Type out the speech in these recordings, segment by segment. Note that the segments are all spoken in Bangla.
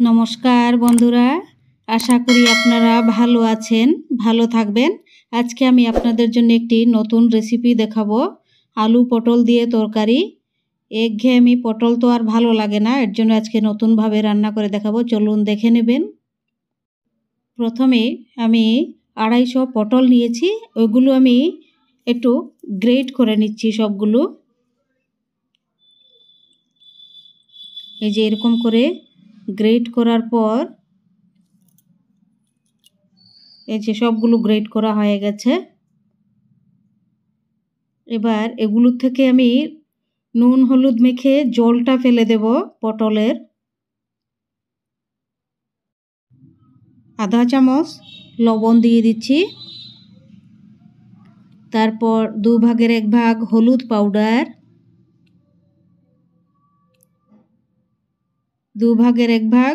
नमस्कार बंधुरा आशा करी आपनारा भालो आछेन भालो थाकबेन। आज के आमी आपनादेर जोन्नो एकटी नतून रेसिपि देखाबो आलू पटल दिए तरकारी। एकघेয়েমি पटल तो आर भालो लागे ना, एर जोन्नो आजके नतून भावे रान्ना करे देखाबो। चलुन देखे नेबेन। प्रथमे आमी 250 पटल नियेछि, ओइगुलो आमी एकटु ग्रेट करे निচ্ছি सबगुलो। এই যে এরকম করে গ্রেট করার পর এই যে সবগুলো গ্রেট করা হয়ে গেছে। এবার এগুলো থেকে আমি নুন হলুদ মেখে জলটা ফেলে দেব পটলের। আধা চামচ লবণ দিয়ে দিচ্ছি, তারপর 2 ভাগের 1 ভাগ হলুদ পাউডার, 2 ভাগের 1 ভাগ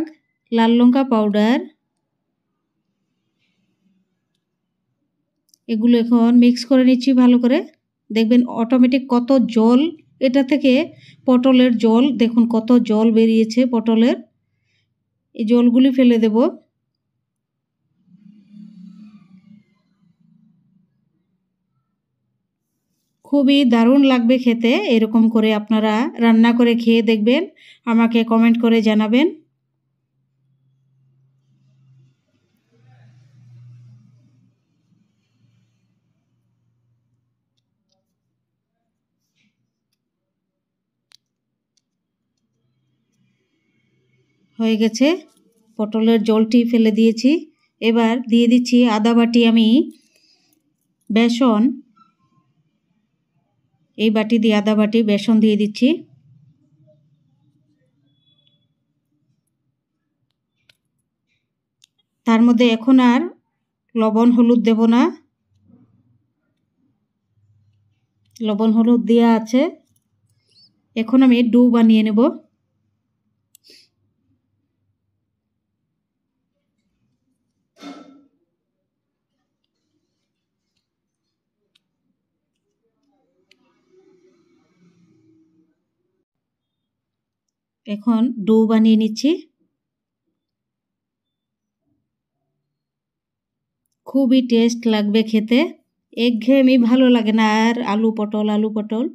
লাল লঙ্কা পাউডার। এগুলো এখন মিক্স করে নিচ্ছি ভালো করে। দেখবেন অটোমেটিক কত জল এটা থেকে পটলের জল, দেখুন কত জল বেরিয়েছে পটলের। এই জলগুলি ফেলে দেব। খুবই দারুণ লাগবে খেতে। এরকম করে আপনারা রান্না করে খেয়ে দেখবেন, আমাকে কমেন্ট করে জানাবেন। হয়ে গেছে, পটলের জলটি ফেলে দিয়েছি। এবার দিয়ে দিচ্ছি আদা বাটি আমি বেসন। এই বাটি দিয়ে আদা বাটি বেসন দিয়ে দিচ্ছি। তার মধ্যে এখন আর লবণ হলুদ দেব না, লবণ হলুদ দেওয়া আছে। এখন আমি ডো বানিয়ে নেব। এখন ডো বানিয়ে নিচ্ছি। খুবই টেস্ট লাগবে খেতে, একঘেয়েমি ভালো লাগে না আর আলু পটল।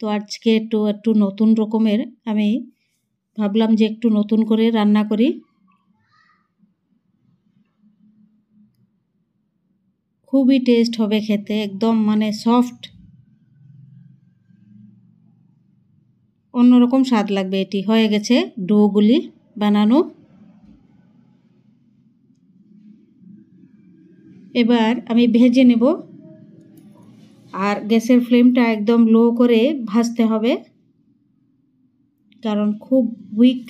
তো আজকে একটু নতুন রকমের আমি ভাবলাম যে একটু নতুন করে রান্না করি। খুবই টেস্ট হবে খেতে, একদম মানে সফট, অন্যরকম স্বাদ লাগবে। এটি হয়ে গেছে ডোগুলি বানানো। এবার আমি ভেজে নেব, আর গ্যাসের ফ্লেমটা একদম লো করে ভাজতে হবে, কারণ খুব উইক।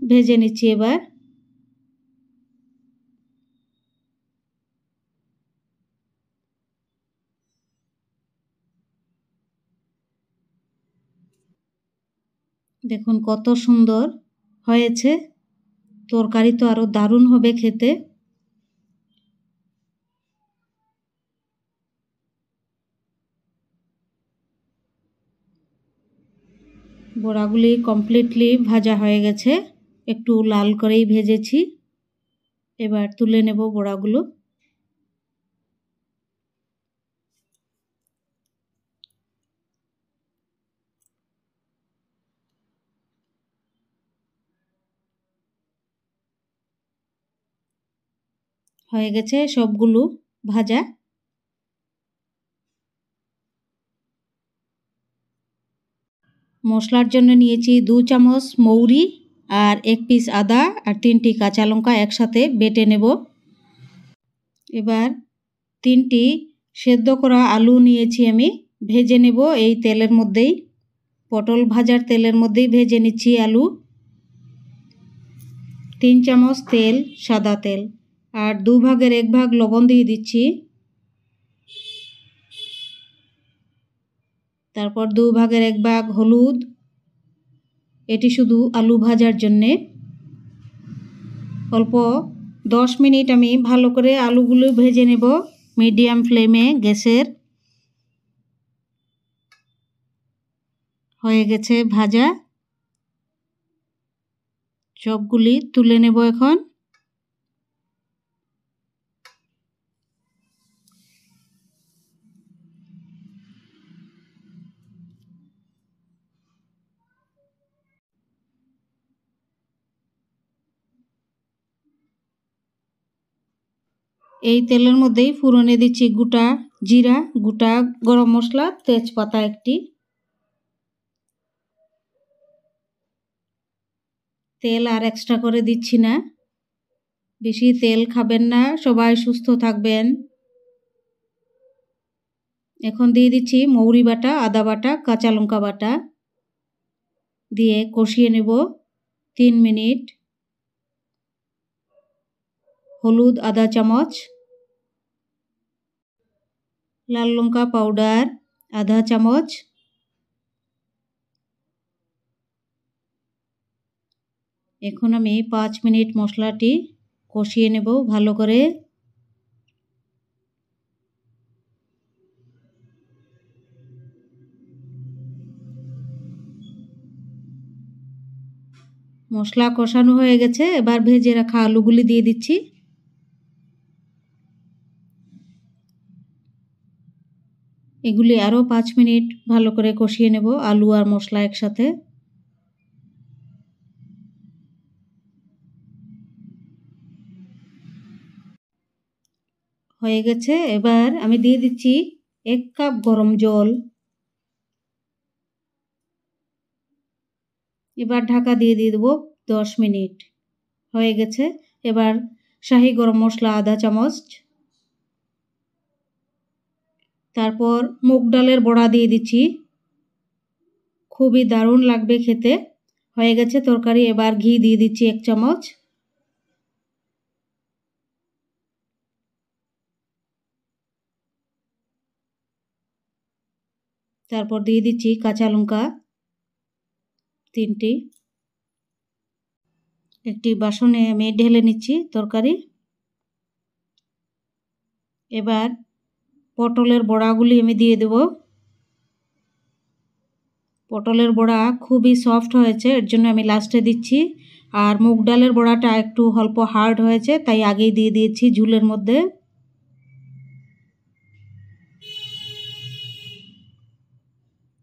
ভেজে নিচ্ছি এবার। দেখুন কত সুন্দর হয়েছে, তরকারি তো আরো দারুণ হবে খেতে। বড়াগুলি কমপ্লিটলি ভাজা হয়ে গেছে, একটু লাল করেই ভেজেছি। এবার তুলে নেব বড়াগুলো। হয়ে গেছে সবগুলো ভাজা। মশলার জন্য নিয়েছি 2 চামচ মৌরি আর 1 পিস আদা আর 3টি কাঁচা লঙ্কা একসাথে বেটে নেব। এবার 3টি সেদ্ধ করা আলু নিয়েছি আমি, ভেজে নেব এই তেলের মধ্যেই। পটল ভাজার তেলের মধ্যেই ভেজে নিচ্ছি আলু। 3 চামচ তেল, সাদা তেল, আর 2 ভাগের 1 ভাগ লবণ দিয়ে দিচ্ছি। তারপর 2 ভাগের 1 ভাগ হলুদ, এটি শুধু আলু ভাজার জন্যে। অল্প 10 মিনিট আমি ভালো করে আলুগুলো ভেজে নেব মিডিয়াম ফ্লেমে গ্যাসের। হয়ে গেছে ভাজা। সবগুলি তুলে নেব এখন। এই তেলের মধ্যেই ফোড়নে দিচ্ছি গোটা জিরা, গোটা গরম মশলা, তেজপাতা একটি। তেল আর এক্সট্রা করে দিচ্ছি না, বেশি তেল খাবেন না, সবাই সুস্থ থাকবেন। এখন দিয়ে দিচ্ছি মৌরি বাটা, আদা বাটা, কাঁচা লঙ্কা বাটা দিয়ে কষিয়ে নেব 3 মিনিট। হলুদ আধা চামচ, লাল লঙ্কা পাউডার আধা চামচ, এখন আমি 5 মিনিট মশলাটি কষিয়ে নেব ভালো করে। মশলা কষানো হয়ে গেছে, এবার ভেজে রাখা আলুগুলি দিয়ে দিচ্ছি। এগুলি আরও 5 মিনিট ভালো করে কষিয়ে নেব, আলু আর মশলা একসাথে। হয়ে গেছে, এবার আমি দিয়ে দিচ্ছি 1 কাপ গরম জল। এবার ঢাকা দিয়ে দেবো 10 মিনিট। হয়ে গেছে, এবার শাহি গরম মশলা আধা চামচ, তারপর মুগ ডালের বড়া দিয়ে দিচ্ছি, খুবই দারুণ লাগবে খেতে। হয়ে গেছে তরকারি, এবার ঘি দিয়ে দিচ্ছি 1 চামচ। তারপর দিয়ে দিচ্ছি কাঁচা লঙ্কা 3টি। একটি বাসনে আমি ঢেলে নিচ্ছি তরকারি। এবার পটলের বড়াগুলি আমি দিয়ে দেব। পটলের বড়া খুবই সফট হয়েছে, এর জন্য আমি লাস্টে দিচ্ছি। আর মুগ ডালের বড়াটা একটু অল্প হার্ড হয়েছে, তাই আগেই দিয়ে দিয়েছি ঝুলের মধ্যে।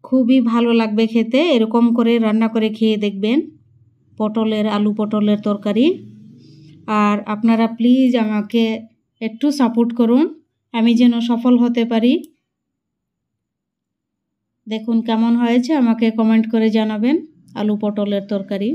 খুবই ভালো লাগবে খেতে, এরকম করে রান্না করে খেয়ে দেখবেন আলু পটলের তরকারি। আর আপনারা প্লিজ আমাকে একটু সাপোর্ট করুন, আমি যেন সফল হতে পারি। দেখুন কেমন হয়েছে, আমাকে কমেন্ট করে জানাবেন আলু পটলের তরকারি।